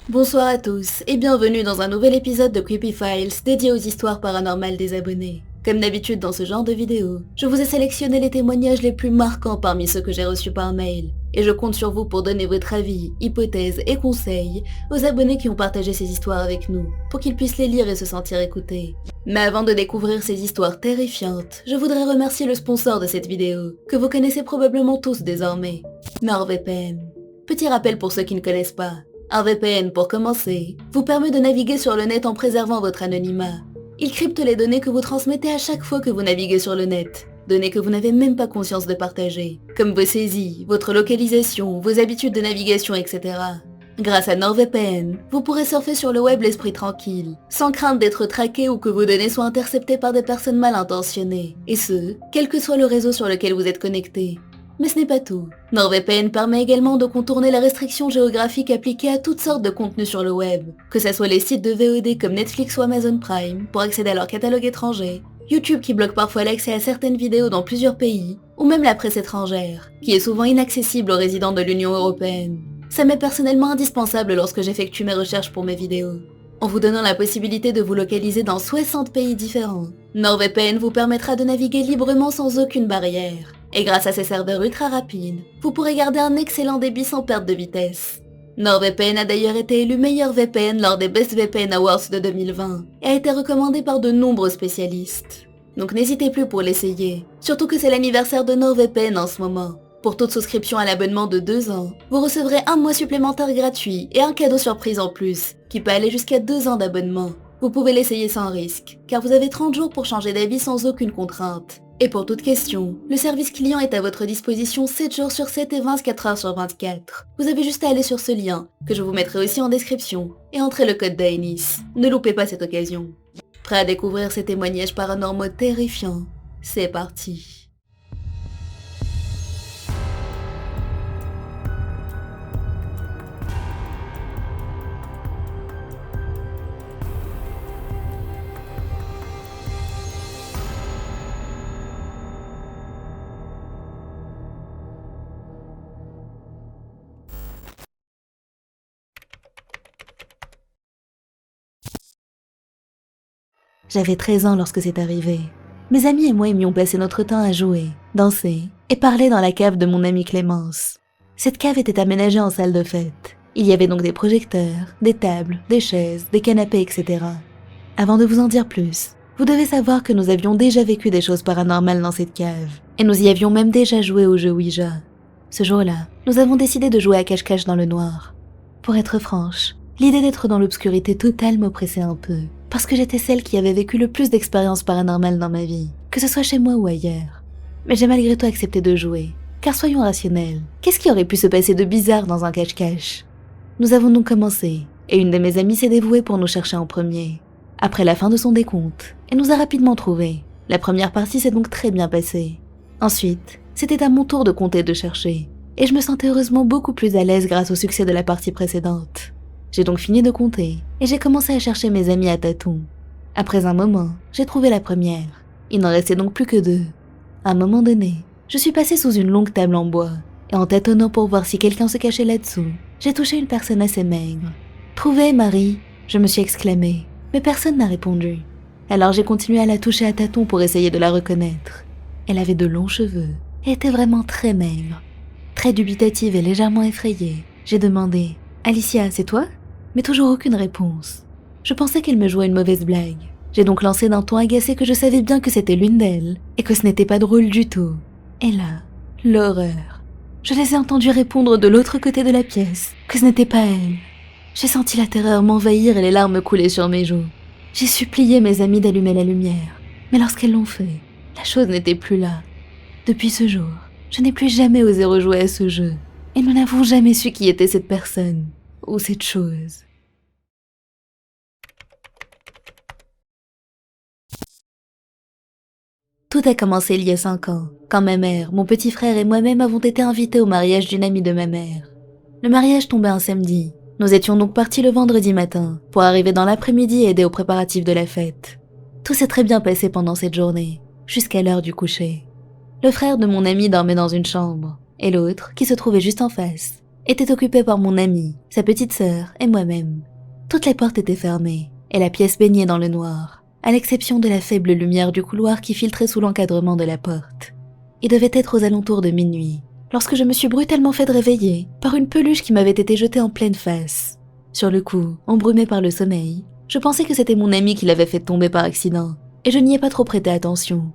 Bonsoir à tous et bienvenue dans un nouvel épisode de Creepy Files dédié aux histoires paranormales des abonnés. Comme d'habitude dans ce genre de vidéo, je vous ai sélectionné les témoignages les plus marquants parmi ceux que j'ai reçus par mail, et je compte sur vous pour donner votre avis, hypothèses et conseils aux abonnés qui ont partagé ces histoires avec nous, pour qu'ils puissent les lire et se sentir écoutés. Mais avant de découvrir ces histoires terrifiantes, je voudrais remercier le sponsor de cette vidéo, que vous connaissez probablement tous désormais, NordVPN. Petit rappel pour ceux qui ne connaissent pas. Un VPN, pour commencer, vous permet de naviguer sur le net en préservant votre anonymat. Il crypte les données que vous transmettez à chaque fois que vous naviguez sur le net, données que vous n'avez même pas conscience de partager, comme vos saisies, votre localisation, vos habitudes de navigation, etc. Grâce à NordVPN, vous pourrez surfer sur le web l'esprit tranquille, sans crainte d'être traqué ou que vos données soient interceptées par des personnes mal intentionnées, et ce, quel que soit le réseau sur lequel vous êtes connecté. Mais ce n'est pas tout. NordVPN permet également de contourner la restriction géographique appliquée à toutes sortes de contenus sur le web, que ce soit les sites de VOD comme Netflix ou Amazon Prime pour accéder à leur catalogue étranger, YouTube qui bloque parfois l'accès à certaines vidéos dans plusieurs pays, ou même la presse étrangère, qui est souvent inaccessible aux résidents de l'Union européenne. Ça m'est personnellement indispensable lorsque j'effectue mes recherches pour mes vidéos. En vous donnant la possibilité de vous localiser dans 60 pays différents, NordVPN vous permettra de naviguer librement sans aucune barrière. Et grâce à ses serveurs ultra rapides, vous pourrez garder un excellent débit sans perte de vitesse. NordVPN a d'ailleurs été élu meilleur VPN lors des Best VPN Awards de 2020 et a été recommandé par de nombreux spécialistes. Donc n'hésitez plus pour l'essayer, surtout que c'est l'anniversaire de NordVPN en ce moment. Pour toute souscription à l'abonnement de 2 ans, vous recevrez un mois supplémentaire gratuit et un cadeau surprise en plus, qui peut aller jusqu'à 2 ans d'abonnement. Vous pouvez l'essayer sans risque, car vous avez 30 jours pour changer d'avis sans aucune contrainte. Et pour toute question, le service client est à votre disposition 7 jours sur 7 et 24 heures sur 24. Vous avez juste à aller sur ce lien, que je vous mettrai aussi en description, et entrer le code d'Aenis. Ne loupez pas cette occasion. Prêt à découvrir ces témoignages paranormaux terrifiants? C'est parti. J'avais 13 ans lorsque c'est arrivé. Mes amis et moi aimions passer notre temps à jouer, danser et parler dans la cave de mon amie Clémence. Cette cave était aménagée en salle de fête. Il y avait donc des projecteurs, des tables, des chaises, des canapés, etc. Avant de vous en dire plus, vous devez savoir que nous avions déjà vécu des choses paranormales dans cette cave, et nous y avions même déjà joué au jeu Ouija. Ce jour-là, nous avons décidé de jouer à cache-cache dans le noir. Pour être franche, l'idée d'être dans l'obscurité totale m'oppressait un peu, parce que j'étais celle qui avait vécu le plus d'expériences paranormales dans ma vie, que ce soit chez moi ou ailleurs. Mais j'ai malgré tout accepté de jouer, car soyons rationnels, qu'est-ce qui aurait pu se passer de bizarre dans un cache-cache? Nous avons donc commencé, et une de mes amies s'est dévouée pour nous chercher en premier. Après la fin de son décompte, elle nous a rapidement trouvés. La première partie s'est donc très bien passée. Ensuite, c'était à mon tour de compter et de chercher, et je me sentais heureusement beaucoup plus à l'aise grâce au succès de la partie précédente. J'ai donc fini de compter, et j'ai commencé à chercher mes amis à tâtons. Après un moment, j'ai trouvé la première. Il n'en restait donc plus que 2. À un moment donné, je suis passée sous une longue table en bois, et en tâtonnant pour voir si quelqu'un se cachait là-dessous, j'ai touché une personne assez maigre. « Trouvée, Marie !» je me suis exclamée, mais personne n'a répondu. Alors j'ai continué à la toucher à tâtons pour essayer de la reconnaître. Elle avait de longs cheveux, et était vraiment très maigre. Très dubitative et légèrement effrayée, j'ai demandé « Alicia, c'est toi ?» Mais toujours aucune réponse. Je pensais qu'elle me jouait une mauvaise blague. J'ai donc lancé d'un ton agacé que je savais bien que c'était l'une d'elles, et que ce n'était pas drôle du tout. Et là, l'horreur. Je les ai entendues répondre de l'autre côté de la pièce, que ce n'était pas elles. J'ai senti la terreur m'envahir et les larmes couler sur mes joues. J'ai supplié mes amis d'allumer la lumière, mais lorsqu'elles l'ont fait, la chose n'était plus là. Depuis ce jour, je n'ai plus jamais osé rejouer à ce jeu, et nous n'avons jamais su qui était cette personne. Ou cette chose. Tout a commencé il y a 5 ans, quand ma mère, mon petit frère et moi-même avons été invités au mariage d'une amie de ma mère. Le mariage tombait un samedi. Nous étions donc partis le vendredi matin, pour arriver dans l'après-midi et aider aux préparatifs de la fête. Tout s'est très bien passé pendant cette journée, jusqu'à l'heure du coucher. Le frère de mon ami dormait dans une chambre, et l'autre, qui se trouvait juste en face, était occupé par mon amie, sa petite sœur et moi-même. Toutes les portes étaient fermées, et la pièce baignait dans le noir, à l'exception de la faible lumière du couloir qui filtrait sous l'encadrement de la porte. Il devait être aux alentours de minuit, lorsque je me suis brutalement fait réveiller par une peluche qui m'avait été jetée en pleine face. Sur le coup, embrumée par le sommeil, je pensais que c'était mon ami qui l'avait fait tomber par accident, et je n'y ai pas trop prêté attention.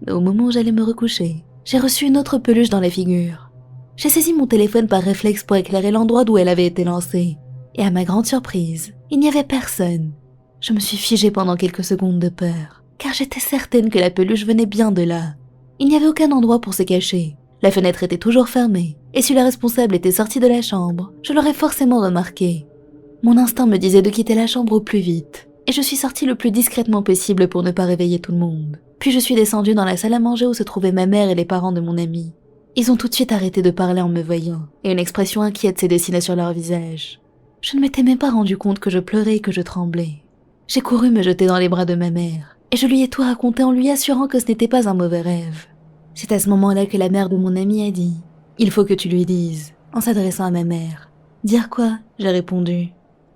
Mais au moment où j'allais me recoucher, j'ai reçu une autre peluche dans la figure. J'ai saisi mon téléphone par réflexe pour éclairer l'endroit d'où elle avait été lancée, et à ma grande surprise, il n'y avait personne. Je me suis figée pendant quelques secondes de peur, car j'étais certaine que la peluche venait bien de là. Il n'y avait aucun endroit pour se cacher. La fenêtre était toujours fermée, et si la responsable était sortie de la chambre, je l'aurais forcément remarqué. Mon instinct me disait de quitter la chambre au plus vite, et je suis sortie le plus discrètement possible pour ne pas réveiller tout le monde. Puis je suis descendue dans la salle à manger où se trouvaient ma mère et les parents de mon ami. Ils ont tout de suite arrêté de parler en me voyant, et une expression inquiète s'est dessinée sur leur visage. Je ne m'étais même pas rendu compte que je pleurais et que je tremblais. J'ai couru me jeter dans les bras de ma mère, et je lui ai tout raconté en lui assurant que ce n'était pas un mauvais rêve. C'est à ce moment-là que la mère de mon ami a dit « Il faut que tu lui dises », en s'adressant à ma mère. « Dire quoi ?» j'ai répondu.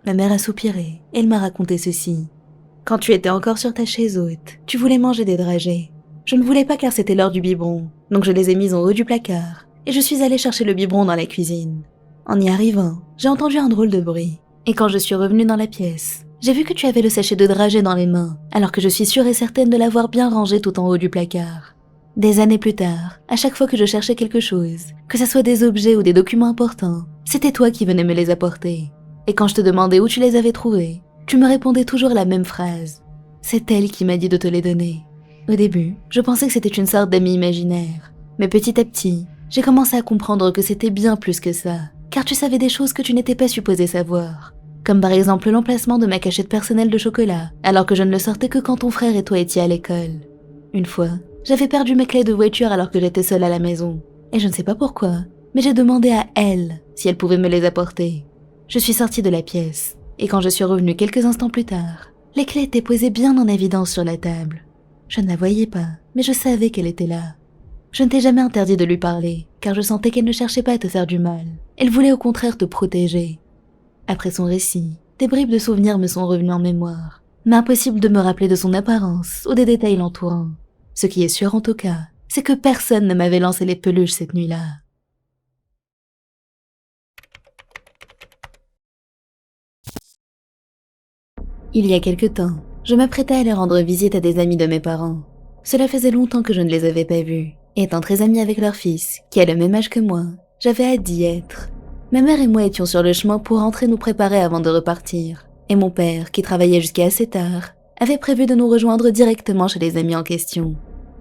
Ma mère a soupiré, et elle m'a raconté ceci. « Quand tu étais encore sur ta chaise haute, tu voulais manger des dragées. Je ne voulais pas car c'était l'heure du biberon, donc je les ai mises en haut du placard, et je suis allée chercher le biberon dans la cuisine. En y arrivant, j'ai entendu un drôle de bruit, et quand je suis revenue dans la pièce, j'ai vu que tu avais le sachet de dragées dans les mains, alors que je suis sûre et certaine de l'avoir bien rangé tout en haut du placard. Des années plus tard, à chaque fois que je cherchais quelque chose, que ce soit des objets ou des documents importants, c'était toi qui venais me les apporter. Et quand je te demandais où tu les avais trouvés, tu me répondais toujours la même phrase. C'est elle qui m'a dit de te les donner. Au début, je pensais que c'était une sorte d'amie imaginaire. Mais petit à petit, j'ai commencé à comprendre que c'était bien plus que ça, car tu savais des choses que tu n'étais pas supposé savoir. Comme par exemple l'emplacement de ma cachette personnelle de chocolat, alors que je ne le sortais que quand ton frère et toi étiez à l'école. Une fois, j'avais perdu mes clés de voiture alors que j'étais seule à la maison. Et je ne sais pas pourquoi, mais j'ai demandé à elle si elle pouvait me les apporter. Je suis sortie de la pièce, et quand je suis revenue quelques instants plus tard, les clés étaient posées bien en évidence sur la table. Je ne la voyais pas, mais je savais qu'elle était là. Je ne t'ai jamais interdit de lui parler, car je sentais qu'elle ne cherchait pas à te faire du mal. Elle voulait au contraire te protéger. Après son récit, des bribes de souvenirs me sont revenues en mémoire, mais impossible de me rappeler de son apparence ou des détails l'entourant. Ce qui est sûr en tout cas, c'est que personne ne m'avait lancé les peluches cette nuit-là. Il y a quelque temps, je m'apprêtais à aller rendre visite à des amis de mes parents. Cela faisait longtemps que je ne les avais pas vus. Et étant très amie avec leur fils, qui a le même âge que moi, j'avais hâte d'y être. Ma mère et moi étions sur le chemin pour rentrer nous préparer avant de repartir. Et mon père, qui travaillait jusqu'à assez tard, avait prévu de nous rejoindre directement chez les amis en question.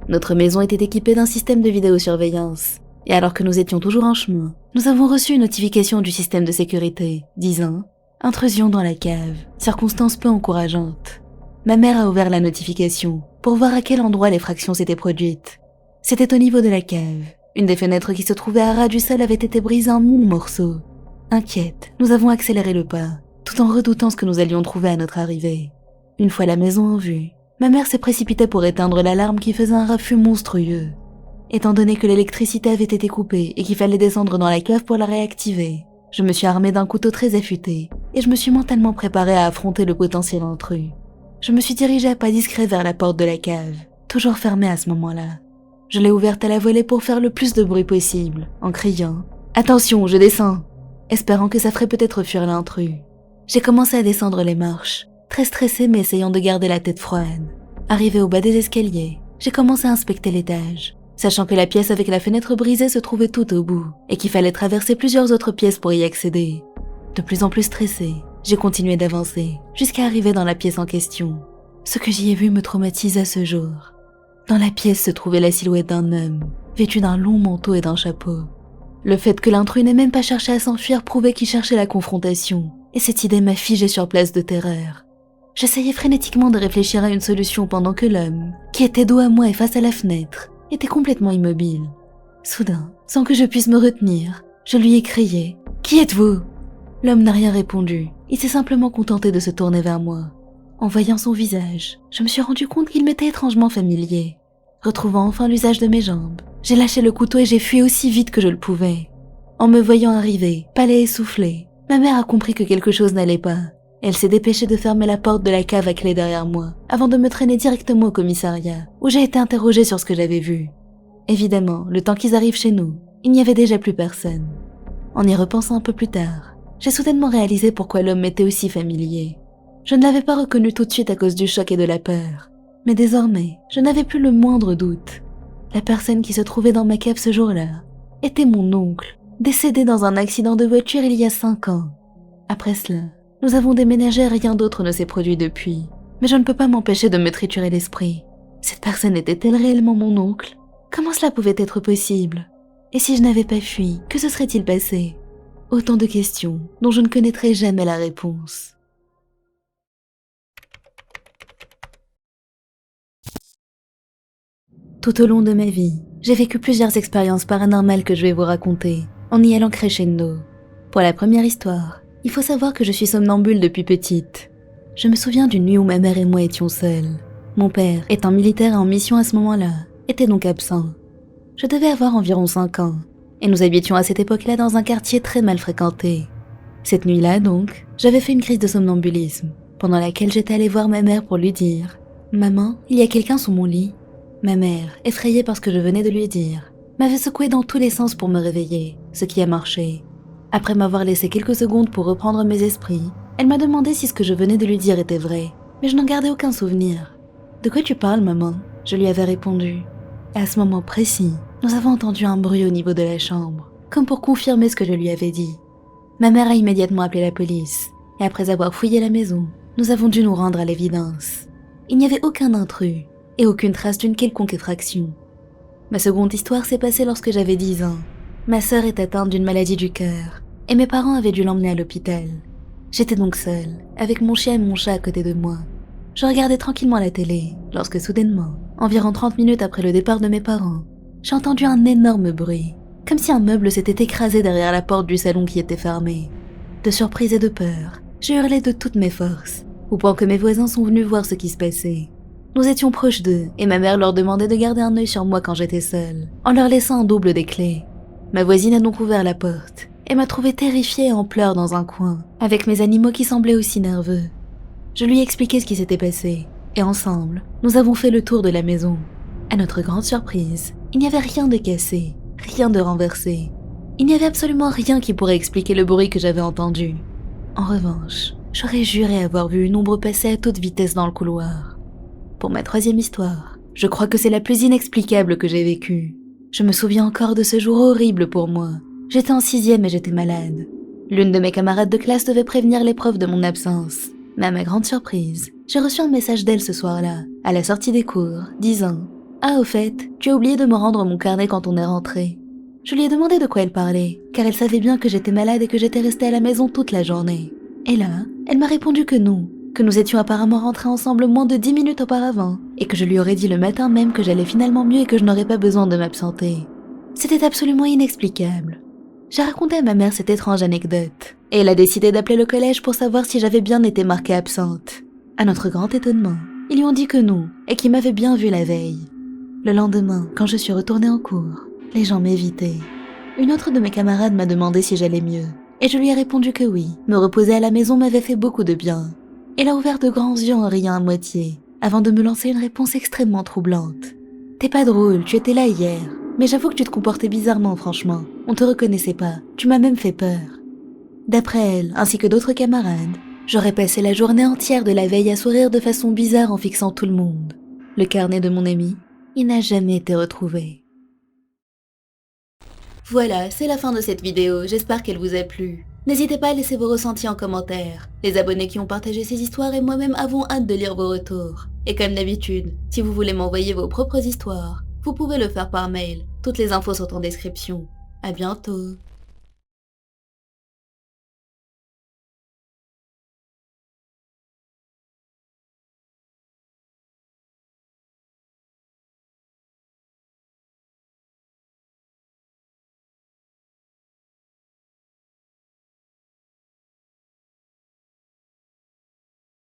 Notre maison était équipée d'un système de vidéosurveillance. Et alors que nous étions toujours en chemin, nous avons reçu une notification du système de sécurité, disant « Intrusion dans la cave, circonstance peu encourageante ». Ma mère a ouvert la notification pour voir à quel endroit les fractions s'étaient produites. C'était au niveau de la cave. Une des fenêtres qui se trouvait à ras du sol avait été brisée en 1000 morceaux. Inquiète, nous avons accéléré le pas, tout en redoutant ce que nous allions trouver à notre arrivée. Une fois la maison en vue, ma mère s'est précipitée pour éteindre l'alarme qui faisait un raffut monstrueux. Étant donné que l'électricité avait été coupée et qu'il fallait descendre dans la cave pour la réactiver, je me suis armée d'un couteau très affûté et je me suis mentalement préparée à affronter le potentiel intrus. Je me suis dirigée à pas discrets vers la porte de la cave, toujours fermée à ce moment-là. Je l'ai ouverte à la volée pour faire le plus de bruit possible, en criant « Attention, je descends !» espérant que ça ferait peut-être fuir l'intrus. J'ai commencé à descendre les marches, très stressée mais essayant de garder la tête froide. Arrivée au bas des escaliers, j'ai commencé à inspecter l'étage, sachant que la pièce avec la fenêtre brisée se trouvait tout au bout, et qu'il fallait traverser plusieurs autres pièces pour y accéder. De plus en plus stressée, j'ai continué d'avancer, jusqu'à arriver dans la pièce en question. Ce que j'y ai vu me traumatise à ce jour. Dans la pièce se trouvait la silhouette d'un homme, vêtu d'un long manteau et d'un chapeau. Le fait que l'intrus n'ait même pas cherché à s'enfuir prouvait qu'il cherchait la confrontation, et cette idée m'a figée sur place de terreur. J'essayais frénétiquement de réfléchir à une solution pendant que l'homme, qui était dos à moi et face à la fenêtre, était complètement immobile. Soudain, sans que je puisse me retenir, je lui ai crié « Qui êtes-vous » L'homme n'a rien répondu, il s'est simplement contenté de se tourner vers moi. En voyant son visage, je me suis rendu compte qu'il m'était étrangement familier. Retrouvant enfin l'usage de mes jambes, j'ai lâché le couteau et j'ai fui aussi vite que je le pouvais. En me voyant arriver, palais essoufflé, ma mère a compris que quelque chose n'allait pas. Elle s'est dépêchée de fermer la porte de la cave à clé derrière moi, avant de me traîner directement au commissariat, où j'ai été interrogée sur ce que j'avais vu. Évidemment, le temps qu'ils arrivent chez nous, il n'y avait déjà plus personne. En y repensant un peu plus tard, j'ai soudainement réalisé pourquoi l'homme m'était aussi familier. Je ne l'avais pas reconnu tout de suite à cause du choc et de la peur. Mais désormais, je n'avais plus le moindre doute. La personne qui se trouvait dans ma cave ce jour-là était mon oncle, décédé dans un accident de voiture il y a 5 ans. Après cela, nous avons déménagé et rien d'autre ne s'est produit depuis. Mais je ne peux pas m'empêcher de me triturer l'esprit. Cette personne était-elle réellement mon oncle? Comment cela pouvait être possible? Et si je n'avais pas fui, que se serait-il passé? Autant de questions dont je ne connaîtrai jamais la réponse. Tout au long de ma vie, j'ai vécu plusieurs expériences paranormales que je vais vous raconter, en y allant crescendo. Pour la première histoire, il faut savoir que je suis somnambule depuis petite. Je me souviens d'une nuit où ma mère et moi étions seuls. Mon père, étant militaire et en mission à ce moment-là, était donc absent. Je devais avoir environ 5 ans, et nous habitions à cette époque-là dans un quartier très mal fréquenté. Cette nuit-là donc, j'avais fait une crise de somnambulisme, pendant laquelle j'étais allée voir ma mère pour lui dire « Maman, il y a quelqu'un sous mon lit ?» Ma mère, effrayée par ce que je venais de lui dire, m'avait secoué dans tous les sens pour me réveiller, ce qui a marché. Après m'avoir laissé quelques secondes pour reprendre mes esprits, elle m'a demandé si ce que je venais de lui dire était vrai, mais je n'en gardais aucun souvenir. « De quoi tu parles, maman ?» je lui avais répondu. Et à ce moment précis, nous avons entendu un bruit au niveau de la chambre, comme pour confirmer ce que je lui avais dit. Ma mère a immédiatement appelé la police, et après avoir fouillé la maison, nous avons dû nous rendre à l'évidence. Il n'y avait aucun intrus, et aucune trace d'une quelconque effraction. Ma seconde histoire s'est passée lorsque j'avais 10 ans. Ma sœur est atteinte d'une maladie du cœur, et mes parents avaient dû l'emmener à l'hôpital. J'étais donc seule, avec mon chien et mon chat à côté de moi. Je regardais tranquillement la télé, lorsque soudainement, environ 30 minutes après le départ de mes parents, j'ai entendu un énorme bruit, comme si un meuble s'était écrasé derrière la porte du salon qui était fermée. De surprise et de peur, j'ai hurlé de toutes mes forces, au point que mes voisins sont venus voir ce qui se passait. Nous étions proches d'eux, et ma mère leur demandait de garder un œil sur moi quand j'étais seule, en leur laissant un double des clés. Ma voisine a donc ouvert la porte, et m'a trouvée terrifiée et en pleurs dans un coin, avec mes animaux qui semblaient aussi nerveux. Je lui ai expliqué ce qui s'était passé, et ensemble, nous avons fait le tour de la maison. À notre grande surprise, il n'y avait rien de cassé, rien de renversé. Il n'y avait absolument rien qui pourrait expliquer le bruit que j'avais entendu. En revanche, j'aurais juré avoir vu une ombre passer à toute vitesse dans le couloir. Pour ma troisième histoire, je crois que c'est la plus inexplicable que j'ai vécue. Je me souviens encore de ce jour horrible pour moi. J'étais en 6e et j'étais malade. L'une de mes camarades de classe devait prévenir les profs de mon absence. Mais à ma grande surprise, j'ai reçu un message d'elle ce soir-là, à la sortie des cours, disant « Ah, au fait, tu as oublié de me rendre mon carnet quand on est rentré. » Je lui ai demandé de quoi elle parlait, car elle savait bien que j'étais malade et que j'étais restée à la maison toute la journée. Et là, elle m'a répondu que non, que nous étions apparemment rentrés ensemble moins de 10 minutes auparavant, et que je lui aurais dit le matin même que j'allais finalement mieux et que je n'aurais pas besoin de m'absenter. C'était absolument inexplicable. J'ai raconté à ma mère cette étrange anecdote, et elle a décidé d'appeler le collège pour savoir si j'avais bien été marquée absente. À notre grand étonnement, ils lui ont dit que non, et qu'ils m'avaient bien vue la veille. Le lendemain, quand je suis retournée en cours, les gens m'évitaient. Une autre de mes camarades m'a demandé si j'allais mieux, et je lui ai répondu que oui, me reposer à la maison m'avait fait beaucoup de bien. Elle a ouvert de grands yeux en riant à moitié, avant de me lancer une réponse extrêmement troublante. « T'es pas drôle, tu étais là hier, mais j'avoue que tu te comportais bizarrement franchement, on te reconnaissait pas, tu m'as même fait peur. » D'après elle, ainsi que d'autres camarades, j'aurais passé la journée entière de la veille à sourire de façon bizarre en fixant tout le monde. Le carnet de mon ami, il n'a jamais été retrouvé. Voilà, c'est la fin de cette vidéo, j'espère qu'elle vous a plu. N'hésitez pas à laisser vos ressentis en commentaire. Les abonnés qui ont partagé ces histoires et moi-même avons hâte de lire vos retours. Et comme d'habitude, si vous voulez m'envoyer vos propres histoires, vous pouvez le faire par mail. Toutes les infos sont en description. À bientôt.